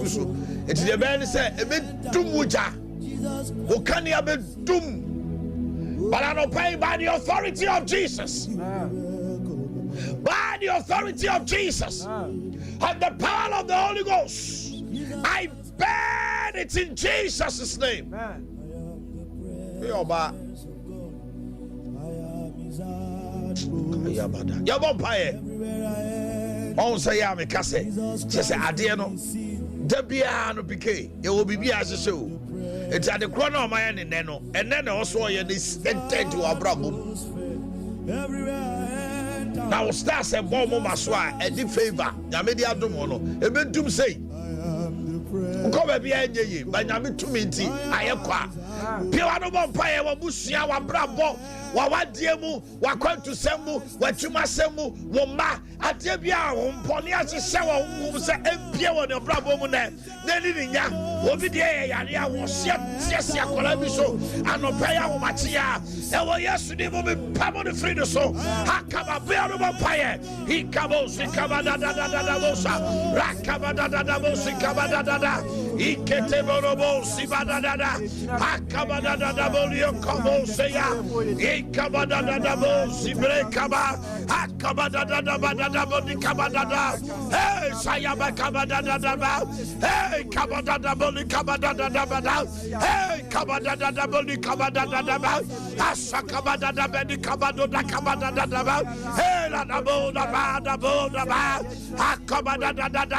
kuso enti de ben say e be dum wuja o kan ya be dum but I don't pay by the authority of Jesus. By the authority of Jesus and the power of the Holy Ghost, I burn it in Jesus' name. On say ya me kase just say ade no da bia no pike e wo bibia ahyehyɛ o enti ade kro na o maye ne no ene na o so ye ne stented to abrabom now start say bomb maso a e di favor nyame di adom no e be dum sei ko ba bia enye yi ba nyame tumi nti ayekwa pia no bomb pa ye wo busua wa brabo wa wadie mu wa kwantu semu wa twuma semu wo ma ade bia wo mpone ahyehye wo wo se empie wo ne brabo mu na ni nya obi de ye yare a wo sia kola bi so anopa ya wo mache ya e wo yesu ni mo be pamo de free de so hakaba bia no paye he kabo si kabada da bosa rakabada da bosi kabada da ikete borobo si badada hakabada da bolio kabo se ya ikabada da bosi brekaba hakabada da badada bodi kabada hey sayaba kabada da ba hey kabada da boli kabada da bada hey kabada da boli kabada da ba asakabada da bedi kabado da kabada da ba hey la da bo da ba hakabada da ba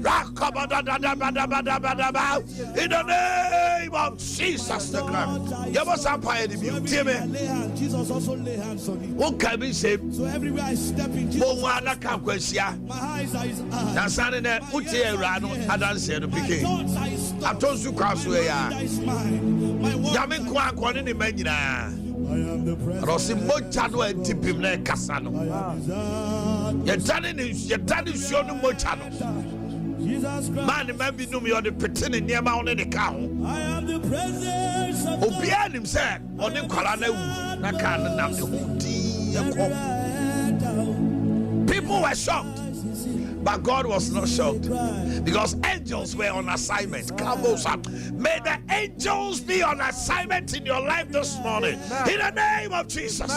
rakabada da ba in the name of Jesus the Christ. You must have power in you. Jesus also lay hands on me. What can we say? So everywhere I step into my eyes are his eyes. That's not in there. Utie rano adanse no pike. Atonsu kwaso ya. Yame kwa kwa ni men nyina. Rosi mocha no antipim na kasa no. Yetane sio no mocha no. Man maybe no me on the pretending near my own in the car. I am the presence of Obia him said on the Korana na kan na people were shocked, but God was not shocked because angels were on assignment. May the angels be on assignment in your life this morning in the name of Jesus.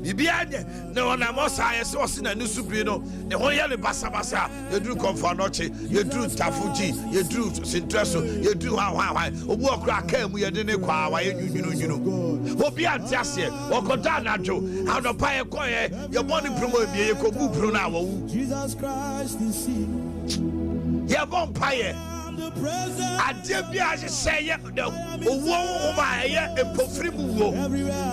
Ibianye ne ona mosa yesi osina ni supri no ne ho yele basa ye duru konfanoche ye duru tafuji ye duru sintreso ye duru hwa obu okra aka mu ye de ne kwa wa ye nyunu obi antiase okoda najo anopa ye koye ye boni promo ebie ye kobu pro na awu Jesus Christ is he ye bon paye ade bia je say ye owo ma ye empofri mu wo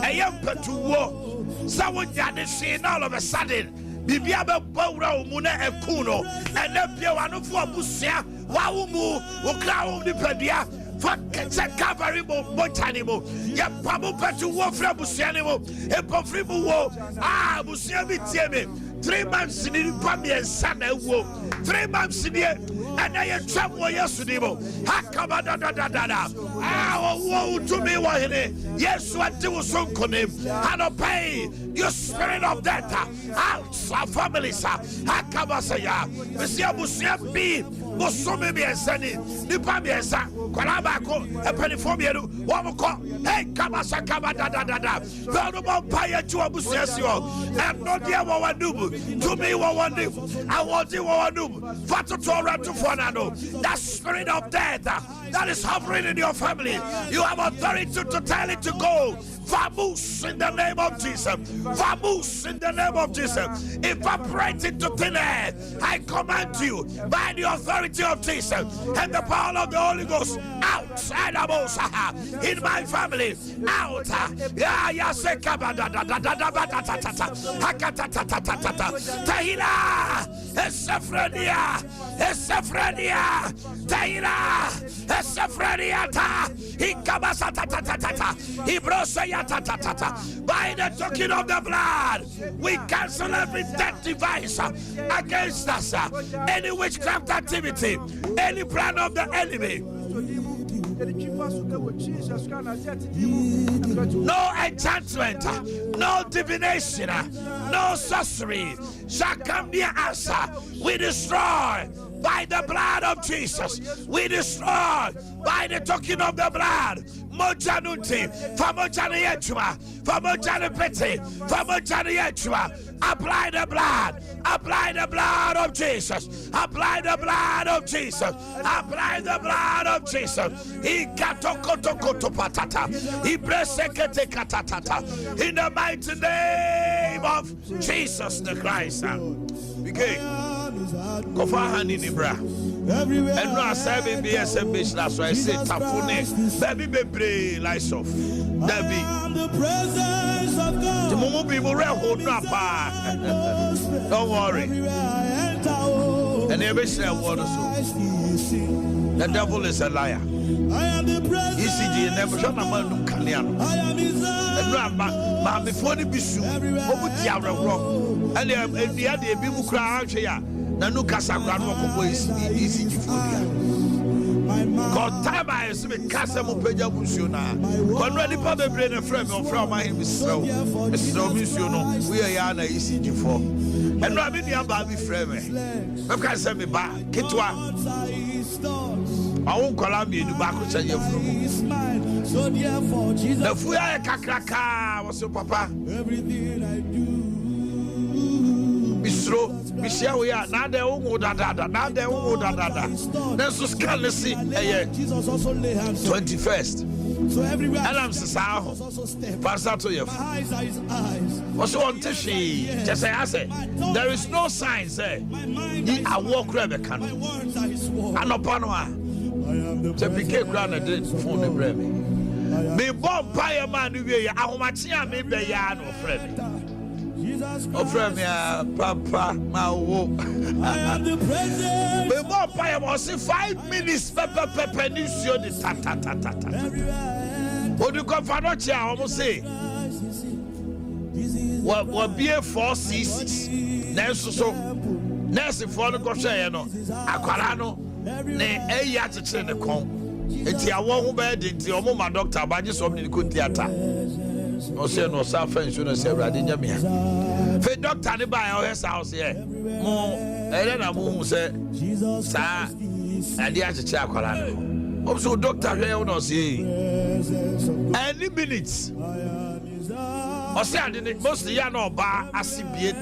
eye mpatu wo someone jade see all of a sudden bibia be bawra mu na ekuno ene bia wano fo abusia wa mu okra wo ni padua fa kete cavalry mo botani mo ya pamo patu wo fra busia ni mo e pofri mu wo busia bi tie me 3 months ni pamiensa na wo 3 months ni and I travel yesterday. Hakabada wo to me wa here. Yes, what do so konem. And obey your spirit of death out our families. Hakabasaya. Monsieur Busia B. Mosome be sani. Nipa be sa. Kwalabako. A penny for me. Wamoko. Hey, Kabasa Kabada. Velmo Paya to Abusio. And not dear Wawandu. To me, Wawandu. I want you Wawandu. Fatotora to that spirit of death that is hovering in your family, you have authority to tell it to go. Vamoose in the name of Jesus. Vamoose in the name of Jesus. Evaporate into thin air. I command you by the authority of Jesus and the power of the Holy Ghost outside of us in my family. Out. Tahila. Esefrenia. Esefrenia, Taira, Esefreniata, Ikabasata, Ibrosayata. By the token of the blood, we cancel every death device against us, any witchcraft activity, any plan of the enemy. No enchantment, no divination, no sorcery shall come near us. We destroy by the blood of Jesus. We destroy by the token of the blood. Mojanunti, Famojani Yechua, Famojani Peti, Famojani Yechua. Apply the blood. Apply the blood of Jesus. Apply the blood of Jesus. Apply the blood of Jesus. In the mighty name of Jesus the Christ. Okay. Go for hand in Ibra. And no serving BSM Bish. That's why I say Tapune. Baby baby lights off. Debbie. The moment people hold up. Don't worry. And every share water so. The devil is a liar. ECG never shot a man who can learn. And before the Bishu, and the other people cry here. Nanu Casagran is ECG for God time I see me Casamo Peja Bushuna. Already probably brain a friend or from my him is so. We are Yana ECG for. And Rabbi Baby Frame. Okay, send me back. Kitwa. I won't call me to back with you. The Fuya Kakraka was your papa. Everything I do. Bistro, Michelle, we are now the old dada, now the old dada. That's so scarcely 21st. So everywhere, and I'm Sao. Pass out to you. Also, on Tishi, just say, I say, there is no sign, say, I walk Rebecca. And upon one, to became granted for the bread. Me bomb pie man, you are Matia, me be yarn or friend. Oh, friend, Papa, my woe. Me bomb pie was 5 minutes, Pepper, Nusio, the tata. What do you call for not here? Almost say, what be a 4 CCs? So, Nancy for the Cochano, Aquarano, ne a yacht in the con. It's your one bed into your mama doctor, but just something good theatre. No, say no, South shouldn't say Radinamia. For doctor, the buy our house here. More, and then I'm who said, Sir, and the yacht Aquarano. Also, Doctor Leonos, any minutes. Or say, I didn't mostly know bar as CBA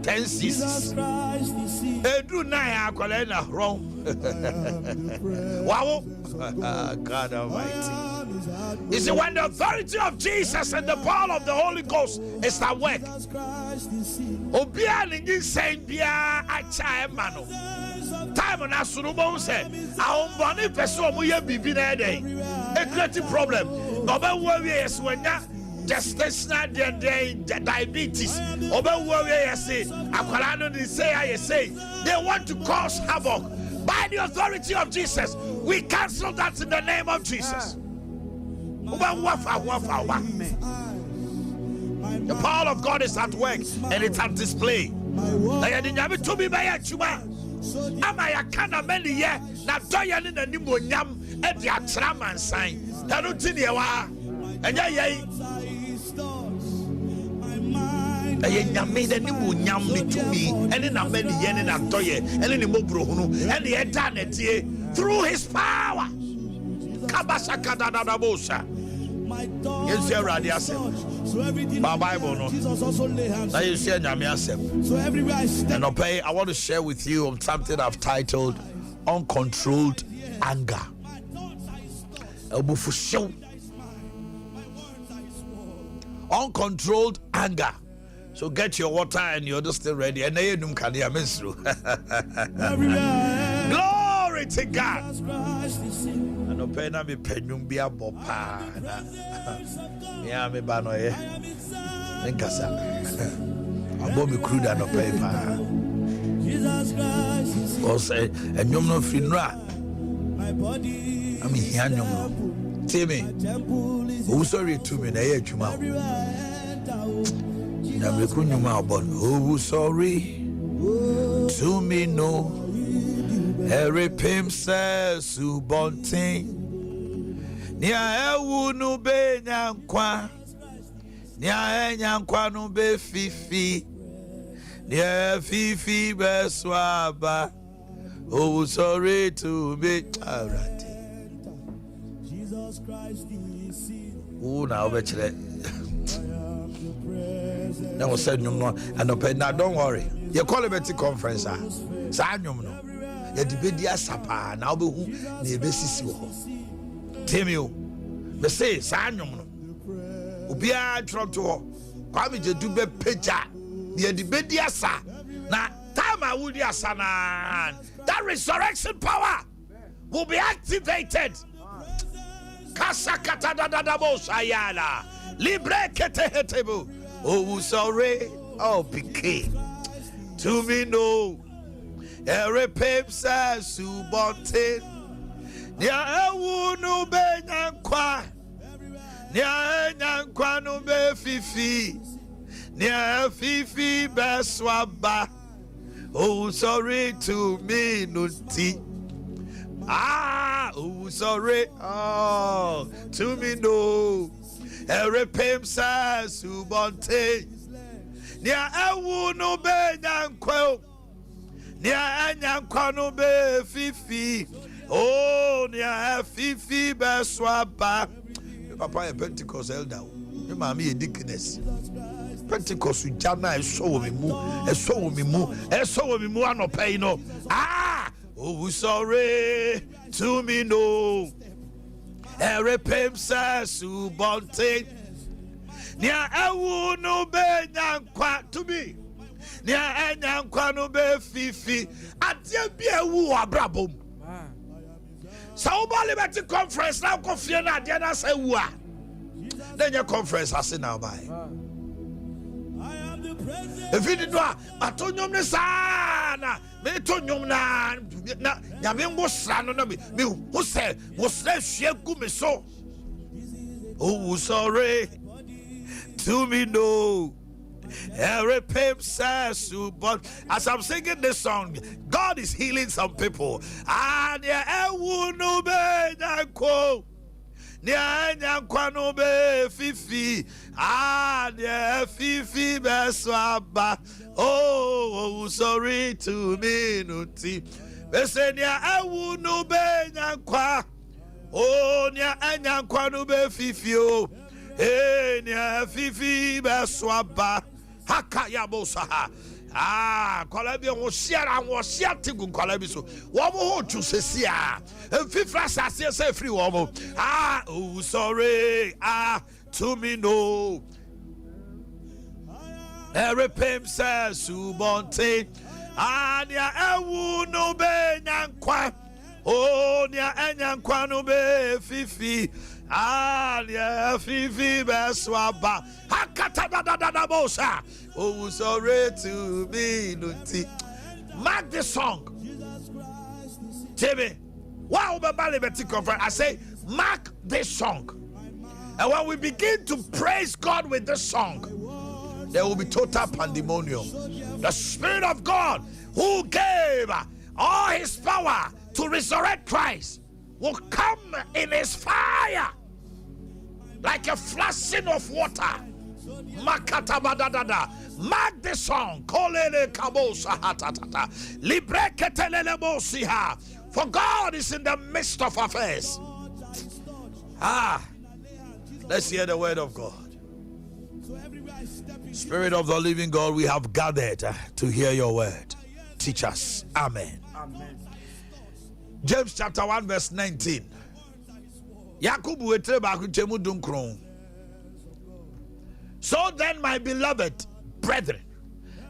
10 seasons. A do nine Aqualena wrong. Wow, God Almighty. You see, when the authority of Jesus and the power of the Holy Ghost is at work, Obian in Saint Bia, I child mano. Time on us, Sunubo said, our money person will be day. A creative problem. About warriors when that gestational diabetes. About warriors say, Aqualano, they say, I say, they want to cause havoc. By the authority of Jesus, we cancel that in the name of Jesus. The power of God is at work and it's at display. I didn't have it to be by a chuma. Am I a can of many years? Now, Doyan in the Nimonium at the Atraman sign. I don't think you are. And I made a Nimonium to me, and in a many yen and Antoye, and in the Mobruno, and the eternity through his power. Kabasakadadabosa. Yes, you're right. My Bible, no. Now you see, and okay, I want to share with you on something I've titled Uncontrolled Anger. Uncontrolled anger. So get your water and you're just still ready. And then you can hear me through. Glory to God. And open up a penum be a bopa. Yeah, me banoye. Nkasa. Abo me crude and paper. Because and you know finra. I mean here no. Tell me. Who sorry to me na ye twuma. Na me kunyuma obon. Who sorry to me no. Every pimp says subontin. Nia ewu no be nyankwa. Nia nyankwa no be fifi. Nia fifi be swaba. Oh, sorry to be alright. Jesus Christ is oh, now bet you that was said no more. And now don't worry. You call a better conference. Sanyum no. You debate your sapa now be who ne be sisi wo. Tell you. Be say sanyum no. Obia drop to ho. Kwame je do be peja. You debate your sa. Na time I would ya sana. That resurrection power will be activated. Kasakata da da da bo sayala. Libre kete hetebu. Oh, sorry. Oh, pique. To me no. Every pape says subontin. Nia ewu no be nyankwa. Nia nyankwa no be fifi. Nia fifi be swaba. Oh, sorry to me no tea. Ah, oh, sorry. Oh, to me no. Every pimp says subonte. Nia ewu no be nyankwa. Nia nyankwa no be fifi. Oh, nia fifi be swaba. Papa, a Pentecost elder. Your mommy a deaconess. Pentecost jana eso me mu. Ano pay no. Ah, oh, sorry to me no. Every pimp says subonte. Nia ewu no be nyankwa to me. Nia nyankwa no be fifi. Adia bi ewu abrabom. Sao Liberty Conference now confia na adia na say wu a. Then your conference has now by. If you did not, I told you, Sana, me told you, na Yamin was son on me, who said, was that she good so? Oh, sorry to me, no. Every pimp says, but as I'm singing this song, God is healing some people. And yeah, no be quo. Nia nyankwa no be fifi. Ah, nia fifi be swaba. Oh, sorry to me no ti. Be say nia ewu no be nyankwa. Oh, nia nyankwa no be fifi o. Eh, nia fifi be swaba. Haka ya bosa. Ah, Columbia was share tigun Columbia so. Womo to sesia. And fifra say free womo. Ah, oh sorry. Ah, to me no. Every pimp says subonte. Ah, nia ewu no be nyankwa. Oh, nia nyankwa no be fifi. Ah, nia fifi be swaba. Hakata da bosa. Oh, sorry to be luti. Mark this song. Timmy. Wow, I say, mark this song. And when we begin to praise God with this song, there will be total pandemonium. The Spirit of God, who gave all his power to resurrect Christ, will come in his fire like a flashing of water. Makatabadadada. Mark the song. Kolele kabosa hatatata. Libre ketelele bosiha. For God is in the midst of affairs. Ah, let's hear the word of God. Spirit of the living God, we have gathered to hear your word. Teach us. Amen. Amen. James chapter 1 verse 19. Yakubu etre ba kunchemu dunkron. So then, my beloved brethren,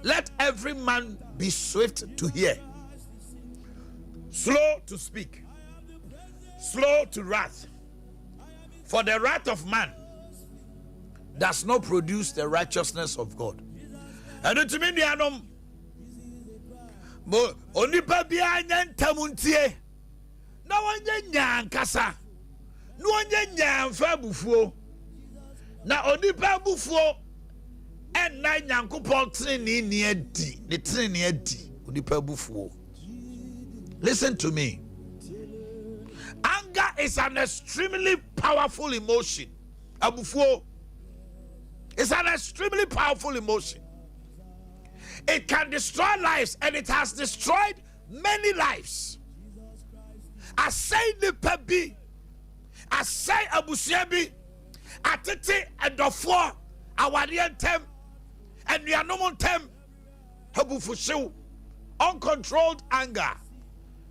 let every man be swift to hear, slow to speak, slow to wrath. For the wrath of man does not produce the righteousness of God. And to me, mo onipa bia nya ntamuntie na wonye nya nkasa no wonye nya mfa bufuo na onipa bufuo enna nyankopon treni ni adi ne treni adi onipa bufuo. Listen to me. Anger is an extremely powerful emotion. Abufuo is an extremely powerful emotion. It can destroy lives, and it has destroyed many lives. I say the pebi, I say abusiabi, atete edofo, awariantem, and yanomon habufushu, uncontrolled anger.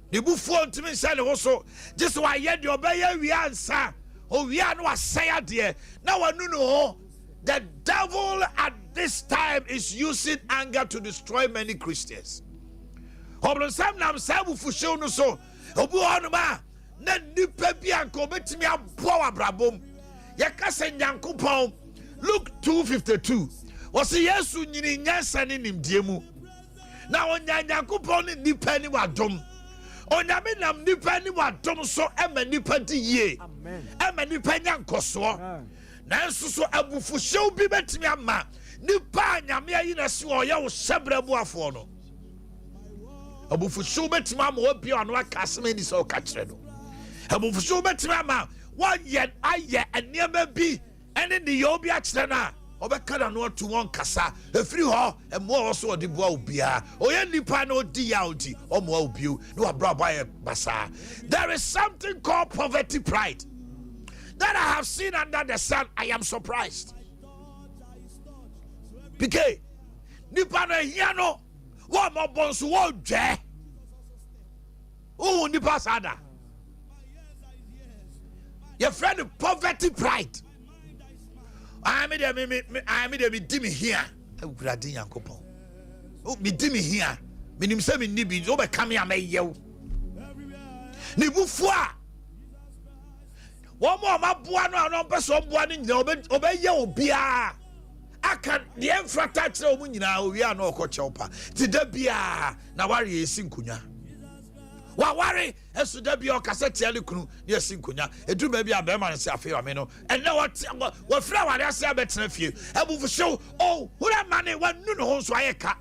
The buffon to me said also, just why yet your bayer we answer, oh, we are no say dear. Now I know the devil at this time is using anger to destroy many Christians. Obron sam nam sabu fusho no so, obu onuma, na nipa bi anko betimi aboa abrabom. Yakase nyankopon. Luke 2:52. Wasi Yesu nyini nyansa ni nimdie mu. Na onya nyankopon ni nipa ni wadom. Onyame nam nipa ni wadom so ema nipa di ye. Amen. Ema nipa nyankoso. Nanso so abufushew bi betimi ama nipa nyame ayi na se oye wo sebra buafo no. Abufushew betimi ama obi anu aka asem ni so ka kire no. Abufushew betimi ama wa ye aye eniema bi ene ne ye obi a kire na obeka na no to won kasa efiri ho emo so odi bua obia oye nipa na odi ya odi omo obiu no abraba ye basa. There is something called poverty pride that I have seen under the sun. I am surprised. Because nipa na hiano wa mo bonso wo dwe o nipa sada your friend poverty pride. I am there me dimi here. Awurade Yankopon. O me dimi here. Me nim se me nibi o be kam ya me yew. Ni bufu a wo mo ma boa no no peso boa ni nyina obe ye obia. Aka de emfrata kire o mu nyina o wi a no okoche pa. Ti da bia na ware esi nkunya. Wa ware esu da bia o kasete ale kunu ne esi nkunya. Edu ba bia be ma se afi wa me no. Enne wa fra ware ase abetena fie. Ebufu show oh hura mane wa nu no ho so ayeka.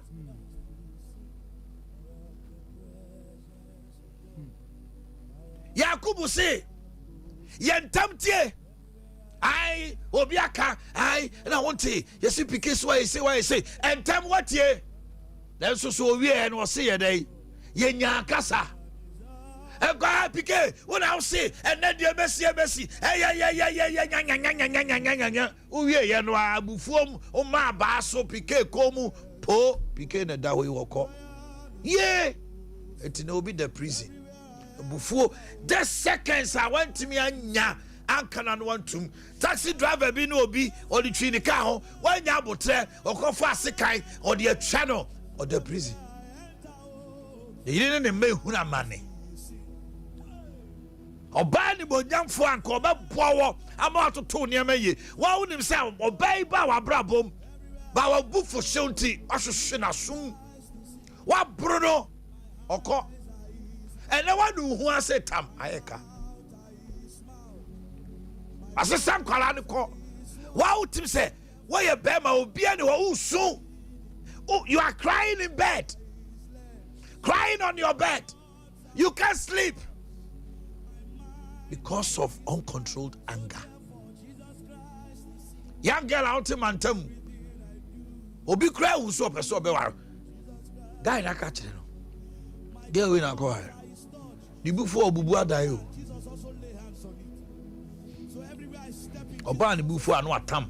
Yakubu say yentamtie ai obiaka ai na wonte yesi pike so why say entam watie then so wie no say ye dai yenya kasa ega pike wona say enne de besi nya uwie ye no abufuom o ma ba so pike komu po pike na da we woko ye eti na obi the prison bufuo the seconds I went to me anya ankana no wantum taxi driver bi no obi or the twi ne car ho wanya abotre okofa asekan or the channel or the prison you didn't mehu na mane oba ni bonyamfo anka oba boawo ama atoto ne amaye wa wonim se oba ba wa brabom ba wa bufo shonti ahwehwe na sum wa brono okọ and no one who has said tam ayeka asesam kwala ne ko wa utim say why ye bema obi ani wo usu you are crying in bed, crying on your bed, you can't sleep because of uncontrolled anger. Young girl out in Mantam obi cry usu opeso be war guy na ka kire no girl we na ko ha the before bubu adayo oba ni before anu atam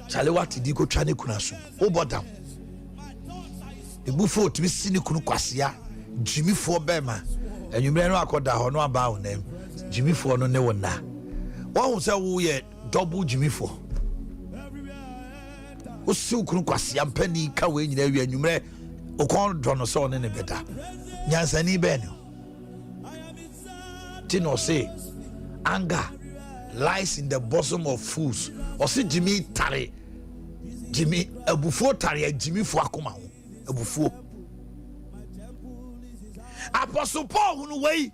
chale wati di ko twa ne kuna so obodam the before to be sini kunu kwasia Jimmy for bema enwumre no akoda ho no aba ho nem Jimmy for no ne wona won say wo ye double Jimmy for o si kunu kwasia mpani ka we nyina wi enwumre o kon do no so ne ne beda nyansani be no Tino say anger lies in the bosom of fools. Or say Jimmy Tari, Jimmy Ebufu Tari, Jimmy Fuakuma, Ebufu. Apostle Paul hunu way.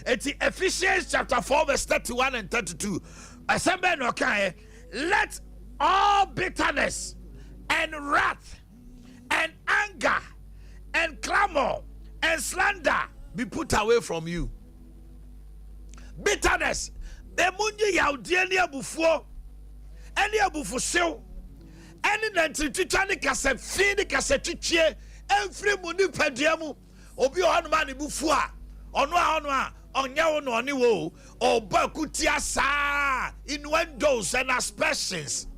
It's Ephesians chapter 4 verse 31 and 32. Assemble no kai. Let all bitterness and wrath and anger and clamor and slander be put away from you. Bitterness. The munye yaudie abufuo. Any abufusew. Any nantichichani kase fini kase chichie. Every muni pediamu. Obi ohanuma ni bufua. Onwa. Onyawo no oni wo. Oba kutia sa. Innuendos and aspersions.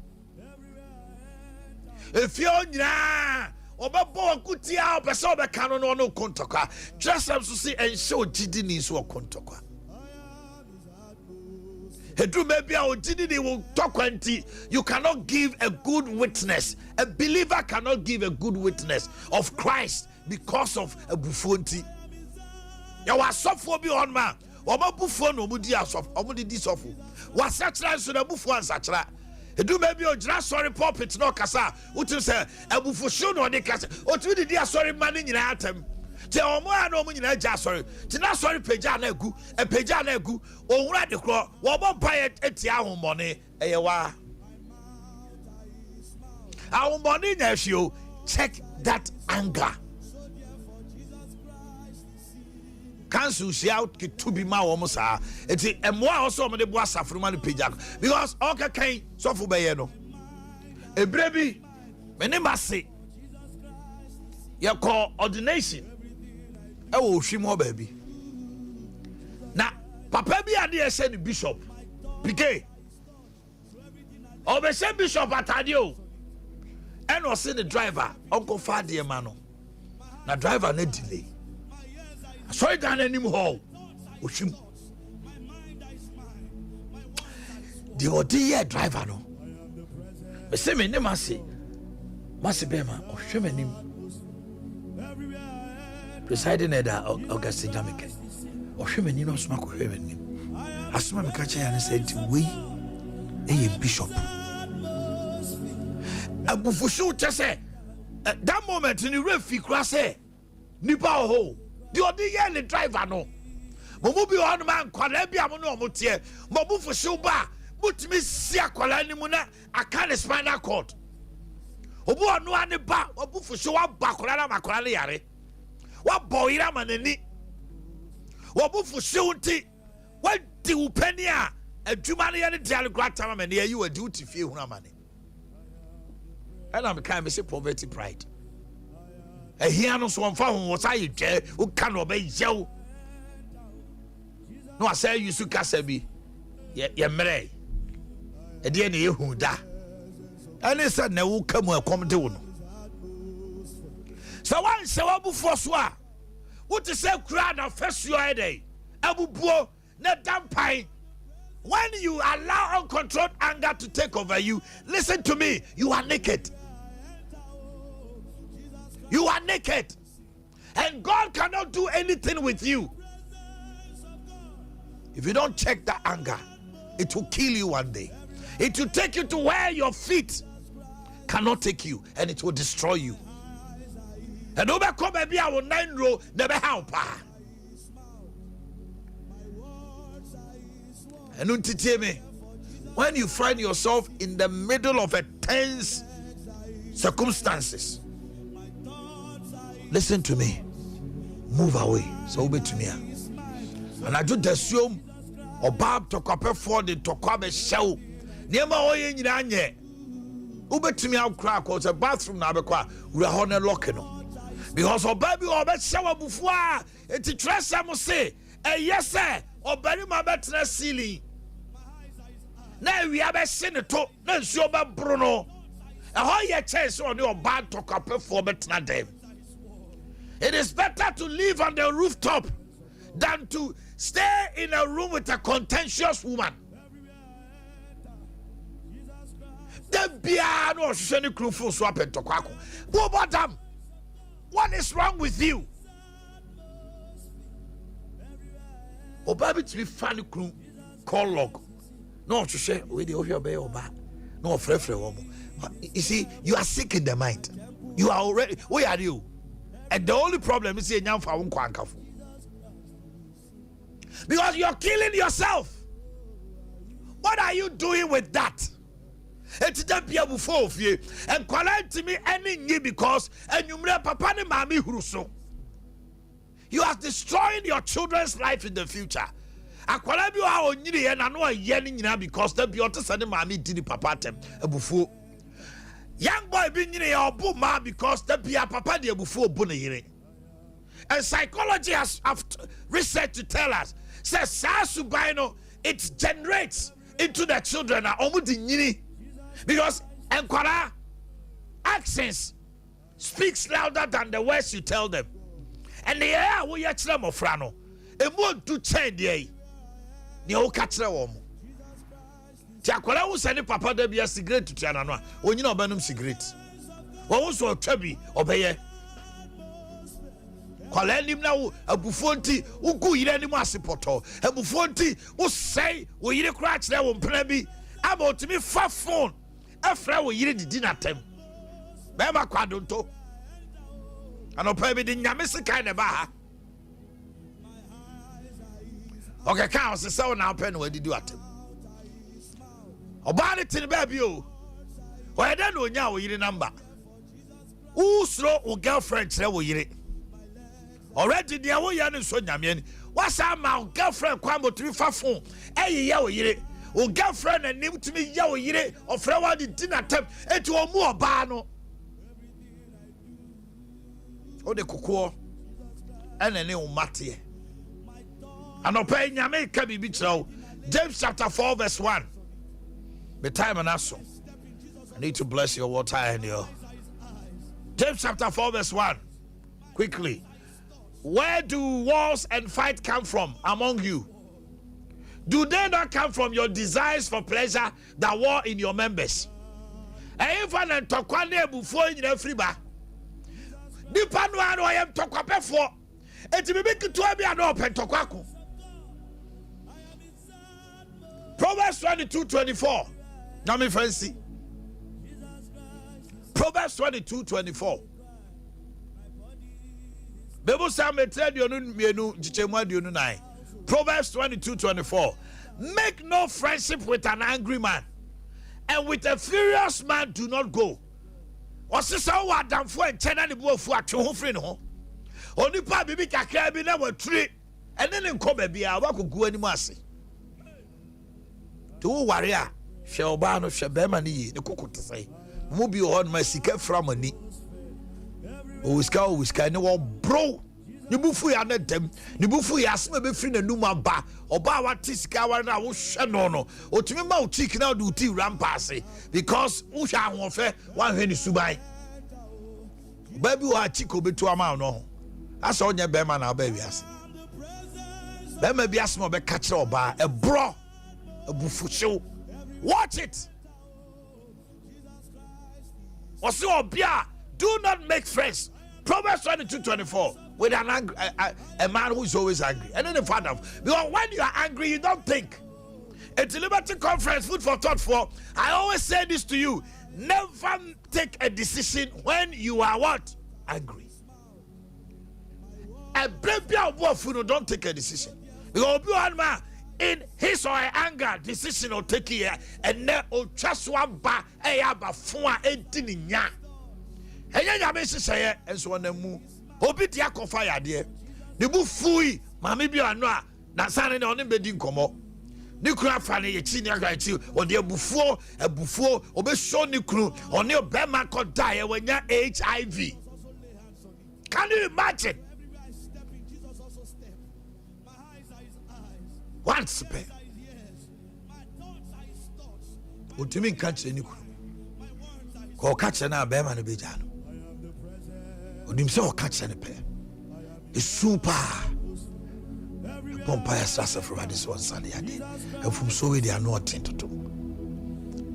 If you nyina obebo akutia opese obeka no no kontokwa just am so see and show gidini so kontokwa edu maybe our gidini will talk anti you cannot give a good witness. A believer cannot give a good witness of Christ because of a buffonti. You are suffer be on man oba buffon omudi asof omudi disofu wasachra so na buffon sachra. Edu maybe o jira sorry pulpit no kasa utu say ebufushu no de kasa otu di dia sorry mani nyina atem te omo a no mo nyina ja sorry te na sorry peja na agu e peja na agu onwura de kro wo bo mpa etia ahomone eye wa ahomone na hwio. Check that anger. Cancel shout to be my almost it's a more also the boss from the pijak because okay can so for bayeno a baby menimasi you call ordination I will see more baby now papa be a said bishop PK or the same bishop at adio and was the driver Uncle Fadi Emano now driver no delay. Sorry, down anymore. Oshim. The Odia driver no. The same name Masi Bema, Oshimanim. Presiding at Augustine Jamaica. Oshimanim no smoke with him. Asma Mikache and said, we a bishop. Abufushu Chase. At that moment in the refi crase, Nipa ho. The other driver no. Momubi on man kwalabia mono motie. Mobu for shuba. But me sia kwala ni muna akane spinal cord. Obu anu ane ba. Obu for shuwa ba kwala makwala yare. Wa boyira maneni. Obu for shunti. Wa di upenia. Adwuma ne yane dial grata ma ne you a duty fie huna mane. And I'm kind of say poverty pride. A hiano so found what I dare who can obey you. No, I say you should casabi. Ye mere. A dear near who da. And they said, no, come well, come to. So one so abu forswa. What is a crowd of first your day? Abu Bo, not damn pine. When you allow uncontrolled anger to take over you, listen to me, you are naked. You are naked. And God cannot do anything with you. If you don't check that anger, it will kill you one day. It will take you to where your feet cannot take you, and it will destroy you. And over come baby, I will 9 row never help. And when you find yourself in the middle of a tense circumstances, listen to me. Move away. So be to me. And I just assume or Bob to copper for the Tokabe show. Near my way in Yanye. Ube to me out crack was a bathroom now because we are on a locking. Because of baby or bet shower before it's a trust I must say. Yes, sir, or bury my better ceiling. Now we have a senator, no sure about Bruno. A higher chance on your bad to copper for better them. It is better to live on the rooftop than to stay in a room with a contentious woman. What is wrong with you? O baby to be funny crew call log. No to say we the over bay or back. No frefre woman. You see, you are sick in the mind. You are already where are you? And the only problem is because you're killing yourself. What are you doing with that? It's just be before of you and collect to me any because and you papa and mommy huruso. You are destroying your children's life in the future. Akwala bi wa onyiri and no ye nyina because that be oto sane mommy did papa tem before. Young boy be nyiri ya obu ma because that be papa de before bu ne yire. And psychology has research to tell us says sasubino it generates into the children because enkwara accents speaks louder than the words you tell them. And the air we yachra mofrano e mo do chen dey ne o ka kire wo mo ti akwara wo sene papa da bia cigarette tuana no a onyina obanum cigarette wo so otwa bi obeye kwala nim na wo abufonti ugu yire nim asepoto abufonti wo sei wo yire kra kire wo mpra bi about me fa phone afra wo yire didi na tem be ma kwadonto anopa bi di nyame se kai ne ba ha okay ka se se na open wo didi atem oba ne tin ba bi o eda na onya wo yire number usro o girlfriend kire wo yire already the away and so nyame what's my girlfriend kwambo to fa phone eh ya wo yire o girlfriend and nim to me ya wo yire of frewa di dinner time etu o mu oba no o de kokko ene ne o mate anopa nyame ka bibi kirawo James chapter 4 verse 1 the time and aso I need to bless your water and your James chapter 4 verse 1 quickly. Where do wars and fight come from among you? Do they not come from your desires for pleasure that war in your members? And if I am talking before in every bar, Nipa no I am talking before. It will make it to be an open tokwaku. Proverbs 22:24. Now me fancy. Proverbs 22:24. Proverbs 22:24. Make no friendship with an angry man, and with a furious man do not go. Osisa wa damfo enchena ne boafu atwe ho firi ne ho. Onipa bibi kakra bi na waturi ene ne nkoba bia wakogu ani mu ase. To ware a hwe oba no hwe be ma ne yi ne kokote sai. Mu bi ho ma sika fra mani. Owiska ne wo bro ni bufu ya na dem ni bufu ya asema be free na numa ba oba wa tisika wa na wo hwe no no otumi ma o cheek na do ti rampase because wo hwa ahofe wa hwe ni suban ba bi wa cheek obetu ama no asa onye be ma na ba wi ase be ma bi asema be ka kire oba e bro abufu hyew watch it osi obia do not make friends. Proverbs 22:24 with an angry, a man who is always angry. And then the father, because when you are angry, you don't think. It's a Liberty Conference, food for thought for. I always say this to you: never take a decision when you are what? Angry. A baby of food, don't take a decision. Because in his or her anger, decision will take here, and then just one bar, a yaba for a tininya. Enya nyame seseye enso na mu obi dia kofa yade ne bu fui mame bi ano a na sane ne onim bedi nkomo ne kura fa ne yechi ne aga yechi ode abufuo obe show ne kru one obema ko die wanya HIV. Can you imagine? Once pe otimi catch ne kru ko catch na bema ne beja no odim se o catch ne pe e super Pompa Sasa for this one Sunday ade and from so we they are not to do.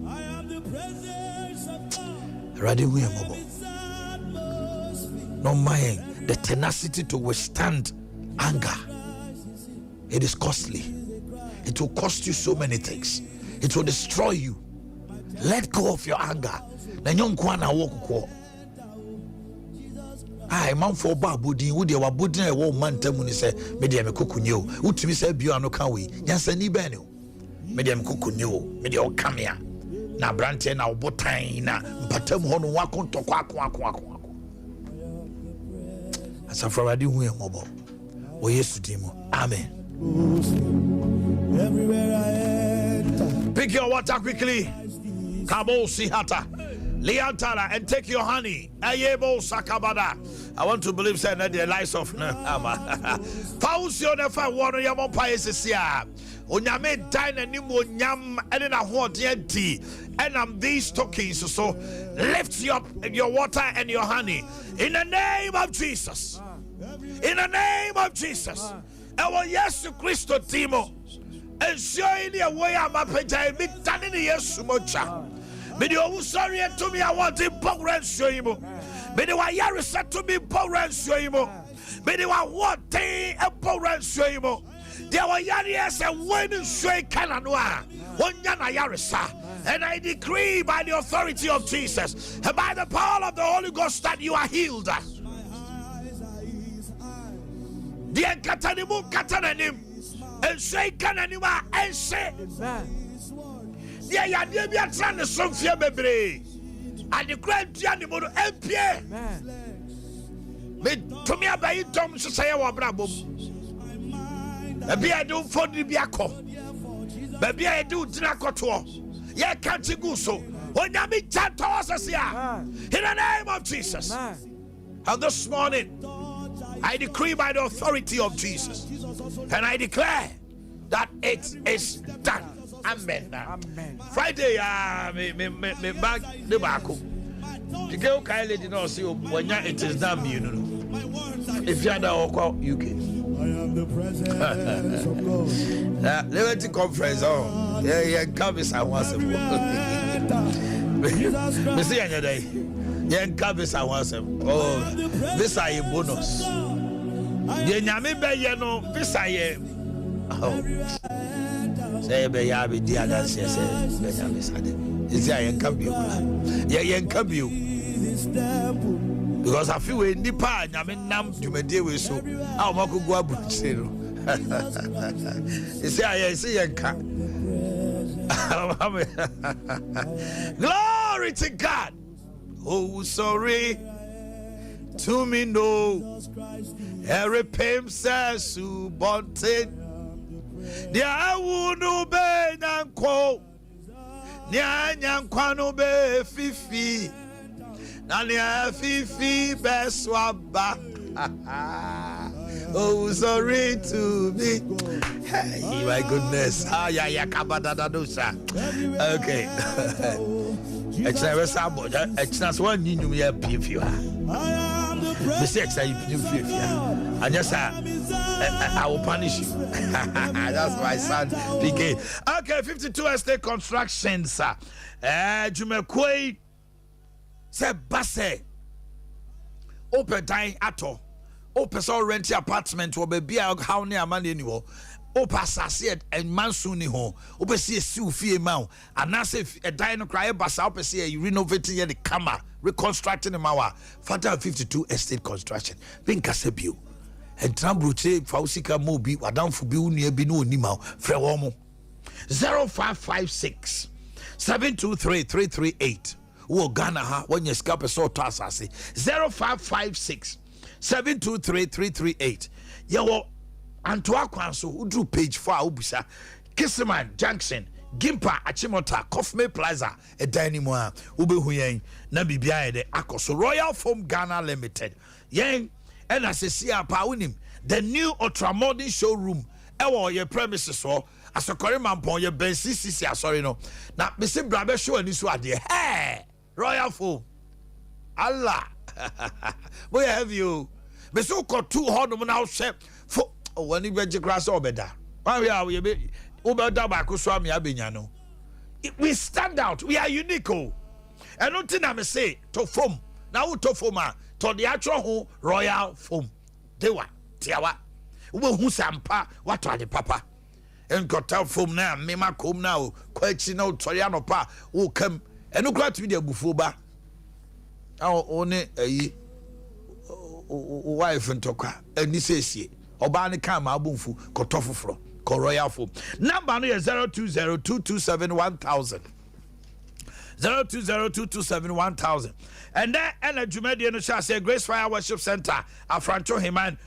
I am the presence of God. Ready we am no mind the tenacity to withstand anger. It is costly. It will cost you so many things. It will destroy you. Let go of your anger. Na nyom kwa na wo kokwo. ai man for babodin wo de wabodin e wo mantamu ni se me de me kokunye o utumi se bio ano ka we nyansani ba ne o me de me kokunye o me de o kamea na brante na obotan na mpatam ho no wakontoko ako asafrawadi hu e mobo o Yesu dimo amen. Everywhere I enter. Pick your water quickly. Kabo sihata. Liantala and take your honey. Ayebo sakabada. I want to believe that the lies of Fausio never won your empire sia. Onyame dine and nimu nyam and in a hot tea. And I'm these tokens. So lift your water and your honey in the name of Jesus. In the name of Jesus. Our Yesu Christo Timo. And showing the way I'm up and be done in the Yesu Mocha. But you sorry to me, I want him power and show him. But you are Yari said to me, power and show him. But you are what day and power and show him. There were Yari as a winning show Cananoa. One Yana Yarisa. And I decree by the authority of Jesus and by the power of the Holy Ghost that you are healed. The Katanimu Katananim. And say, can anyone and say, yeah, yeah, be a trying to some fear, baby. And the great animal MPA. To me, about you, Tom, to say, our bravo. Maybe I do for the Biaco. Maybe I do Dracoto. Yeah, can't you go so? When you meet Tantos, in the name of Jesus. And this morning, I decree by the authority of Jesus. And I declare that it is done. Amen. Amen. Friday, me back the back. The girl kindly did not see when it is done, you know. If you are the UK. I am the presence of God. Liberty conference, oh, yeah, come is I was. Me see any day. Yeah, come is I was. Oh, this is a bonus. The nyame be ye no visa ye say be ya be dia dan say be nyame sade is ya yenka bio ye yenka bio because I feel we nipa nyame nam dwumade we so a o makogu abuche no is ya yenka glory to God. Oh sorry to me no every pimp says to bonted. The I would no be nanko. Nyan kwano be fifi. Nanya fifi be swaba. Oh, sorry to me. Hey, my goodness. Ah, yeah, kabadadadosa. Okay. It's never sabot. It's not one you knew your PFU. The sex I PFU. And yes, I will punish you. That's my son. PK. Okay, 52 estate construction, sir. Jumekwe se basse. Open time at all. Open so rent apartment or be how near money anymore. Opa sase and mansu ni ho opa see a fie ma and na say a dino cry basa opa see you renovating the camera reconstructing the mawa father 52 estate construction bin kasebio and trambruche fausika mobi wadamfo bi unu bi no onima frɛ wo mo 0556 723 338 wo Ghana ha when you scalp so to asase 0556 723 338 yawo Antoa Kwanso Udru page 4 Ubusa Kissman Junction Gimpa Achimota Kofme Plaza a Dynamo Ubehu Yang Nabibia de Akoso Royal Foam Ghana Limited Yang and as a Sia Paunim the new ultramodern showroom ewo your premises so as a Korean pon your Ben CC sorry no na Mr. Brabe show and this one hey Royal Foam Allah where have you me so got 200 now chef for oh, when you get your grass over there. We stand out. We are unique. And nothing I say to foam. Now to foam to the actual home Royal Foam. Dewa, Tiawa. Who sampa what are the papa? And got out foam now, Mima come now, question out Toriano pa who come and look at me the bufuba. Our only a wife ntokwa ani sesie oba ne kan ma abunfu kotofofro ko royal foam number no is 0202271000 0202271000 and then Jumedi no shall say Grace Fire Worship Center Afrancho Himan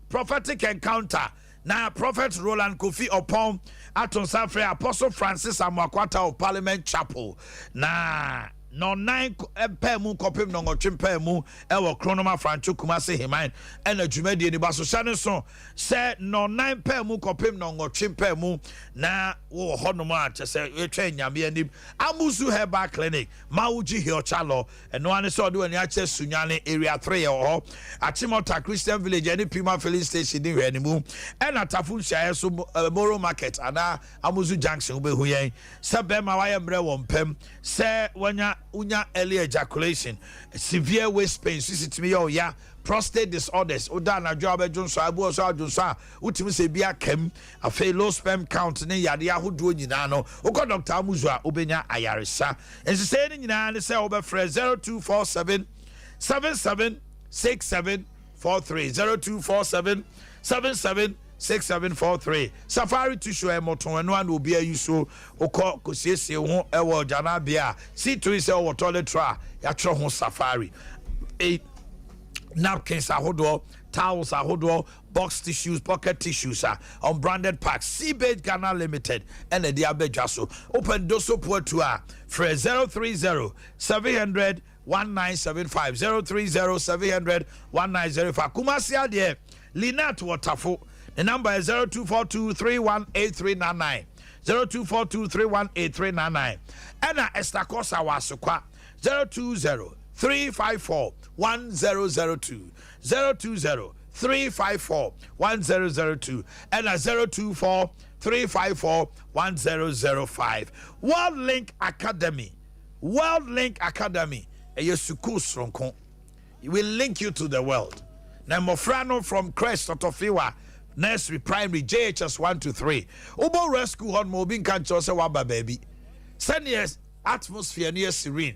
prophetic encounter na Prophet Roland Kofi upon Aton Safre Apostle Francis Amakwata of Parliament Chapel na no 9 pemu kopim no ngotwem pemu ewo kronoma Francho Kumase Himan and Jumedi ni baso shane so say no 9 pemu kopim no ngotwem pemu na wo honoma chese etwa nyame anim Amusu Herbal Clinic Mauji Hiochalo and no one saw do any ache Sunyane area 3 or Achimota Christian Village any Pima filling station ni hwanimu and Atafun Shire so Moro Market ana Amusu Junction be huyen se be ma wa yemre wompem se wanya unya early ejaculation severe waist pain sisitimi yo ya prostate disorders oda na job ejonso abu so ajonso utimi se bia kem afa low sperm count ne yade ahodo nyina no uko Dr. Amuzu a obenya ayaresa ensese ne nyina ne se obefre 0247 776743 0247 776743 Safari to show emoton eno an obi ayuso okọ kosiesie ho ewo jana bia C3 se o toilet tra ya tro ho Safari napkins ahodo towels ahodo box tissues pocket tissues unbranded packs Seabed Ghana Limited and the Diabejaso open doso poatu a for 030 700 1975 030 700 1905 Kumasi ade Linat Watafo. The number is 0242318399 0242318399 and Estacosa Wasukwa 020-354-1002 020-354-1002 and 024-354-1005 World Link Academy a suku sronko will link you to the world. Namofrano from Crest Otofiwa nursery primary JHS 1 to 3 Ubo rescue on mobile cancer se waba baby send yes atmosphere near serene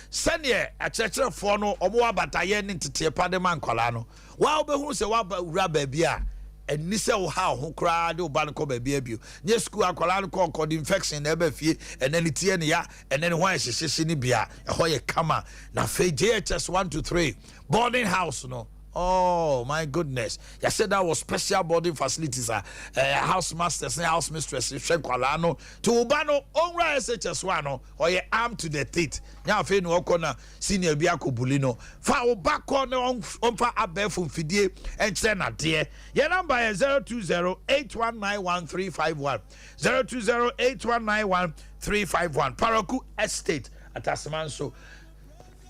send ye a church for no omo abataye ntete pa de man kwala no wa obehu se waba ura baby a eni se wo ha ho kra de oba no ko baby abio nye school akwala no ko infection na eba fie enani tie ne ya enani ho ahyehyehye ni bia ho ye kama na fe JHS 1 to 3 boarding house no. Oh my goodness. You said that was special boarding facilities house masters and house mistresses kwalano to ubano onra SHS1 or you armed to the teeth. Now fe no okona senior biako bulino. Fa obako no onfa abefum fidie enche na de. Your number is 020-819-1351. 020-819-1351. Paraku Estate at Asmanso.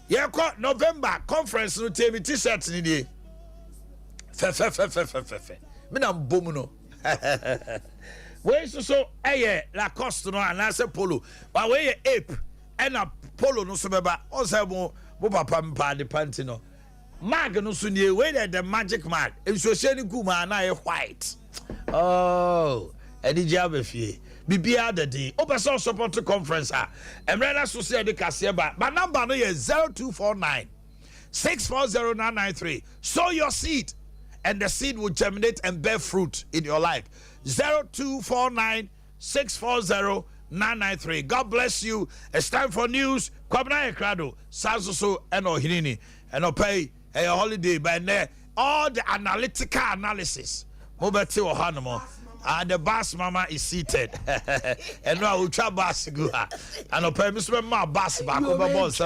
Yeko November conference no temi t-shirt ni die. Fe. Me na bomu no. We so la cost no anase polo. But we ape and a polo no so beba. O se mo papa mpa de panty no. Mag no so nie we the magic mag. E so sheni kuma na e white. Oh, edi jabe fie. Bibia the day. Open support conference. Emrena social de Kasieba. My number no is 0249-640-993. Sow your seed, and the seed will germinate and bear fruit in your life. 0249-640-993. God bless you. It's time for news. Kwabna Ekrado, Sazoso, and Ohinini, and Opay a holiday by there. All the analytical analysis. Mobeti Ohanamo. And the boss mama is seated. And now we try bass go. And I'll pay Mr. Ma bass back over boss.